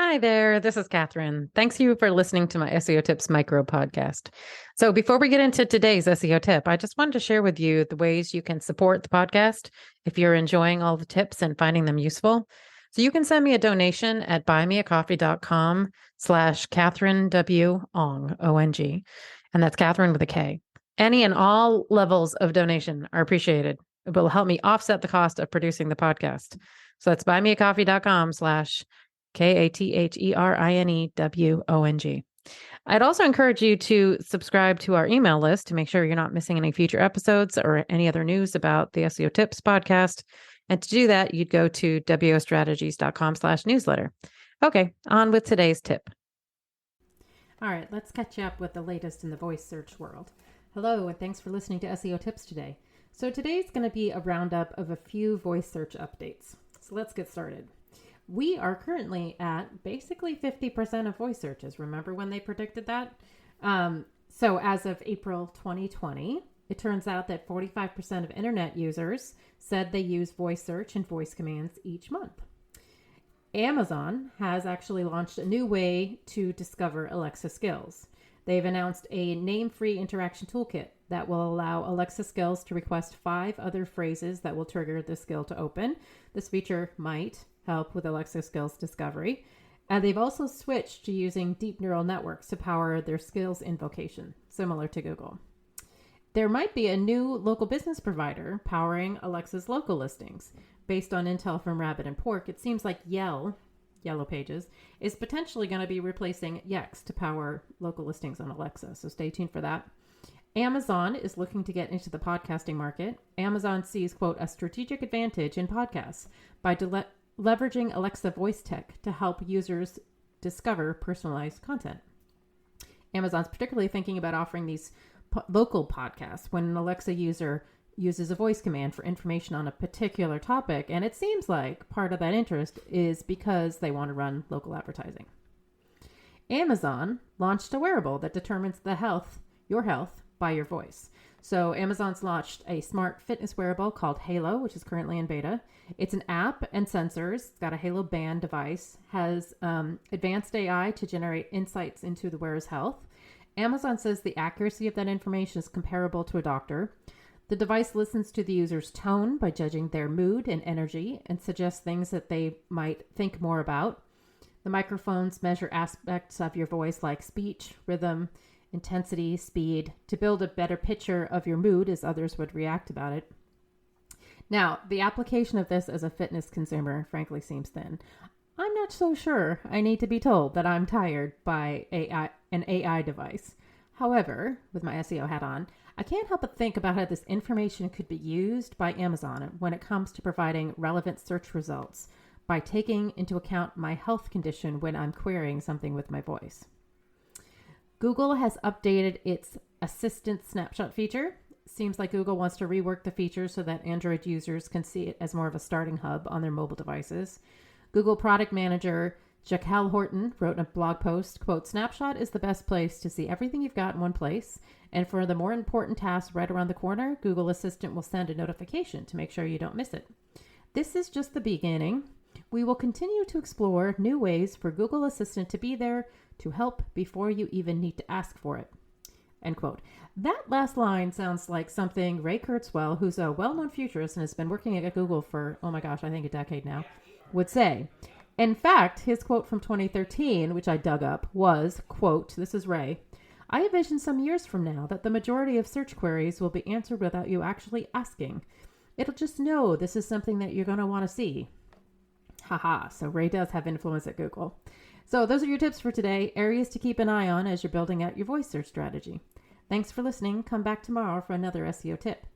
Hi there, this is Catherine. Thanks you for listening to my SEO Tips micro podcast. So, before we get into today's SEO tip, I just wanted to share with you the ways you can support the podcast if you're enjoying all the tips and finding them useful. So, you can send me a donation at buymeacoffee.com/Catherine W. Ong, O-N-G, and that's Catherine with a K. Any and all levels of donation are appreciated. It will help me offset the cost of producing the podcast. So, that's buymeacoffee.com/Katherinewong. I'd also encourage you to subscribe to our email list to make sure you're not missing any future episodes or any other news about the SEO Tips podcast. And to do that, you'd go to wostrategies.com/newsletter. Okay, on with today's tip. All right, let's catch up with the latest in the voice search world. Hello, and thanks for listening to SEO Tips today. So today's going to be a roundup of a few voice search updates. So let's get started. We are currently at basically 50% of voice searches. Remember when they predicted that? So as of April 2020, it turns out that 45% of internet users said they use voice search and voice commands each month. Amazon has actually launched a new way to discover Alexa skills. They've announced a name-free interaction toolkit that will allow Alexa skills to request 5 other phrases that will trigger the skill to open. This feature might help with Alexa skills discovery. And they've also switched to using deep neural networks to power their skills invocation, similar to Google. There might be a new local business provider powering Alexa's local listings. Based on intel from Rabbit and Pork, it seems like Yellow Pages, is potentially going to be replacing Yext to power local listings on Alexa. So stay tuned for that. Amazon is looking to get into the podcasting market. Amazon sees, quote, a strategic advantage in podcasts by leveraging Alexa voice tech to help users discover personalized content. Amazon's particularly thinking about offering these local podcasts when an Alexa user uses a voice command for information on a particular topic, and it seems like part of that interest is because they want to run local advertising. Amazon launched a wearable that determines your health by your voice. So Amazon's launched a smart fitness wearable called Halo, which is currently in beta. It's an app and sensors. It's got a Halo Band device, has advanced AI to generate insights into the wearer's health. Amazon says the accuracy of that information is comparable to a doctor. The device listens to the user's tone by judging their mood and energy and suggests things that they might think more about. The microphones measure aspects of your voice like speech, rhythm, intensity, speed, to build a better picture of your mood as others would react about it. Now, the application of this as a fitness consumer frankly seems thin. I'm not so sure I need to be told that I'm tired by an AI device. However, with my SEO hat on, I can't help but think about how this information could be used by Amazon when it comes to providing relevant search results by taking into account my health condition when I'm querying something with my voice. Google has updated its Assistant Snapshot feature. Seems like Google wants to rework the feature so that Android users can see it as more of a starting hub on their mobile devices. Google product manager Jaquel Horton wrote in a blog post, quote, Snapshot is the best place to see everything you've got in one place. And for the more important tasks right around the corner, Google Assistant will send a notification to make sure you don't miss it. This is just the beginning. We will continue to explore new ways for Google Assistant to be there to help before you even need to ask for it. End quote. That last line sounds like something Ray Kurzweil, who's a well-known futurist and has been working at Google for, I think a decade now, would say. In fact, his quote from 2013, which I dug up, was, quote, this is Ray, I envision some years from now that the majority of search queries will be answered without you actually asking. It'll just know this is something that you're going to want to see. Haha, so Ray does have influence at Google. So those are your tips for today, areas to keep an eye on as you're building out your voice search strategy. Thanks for listening. Come back tomorrow for another SEO tip.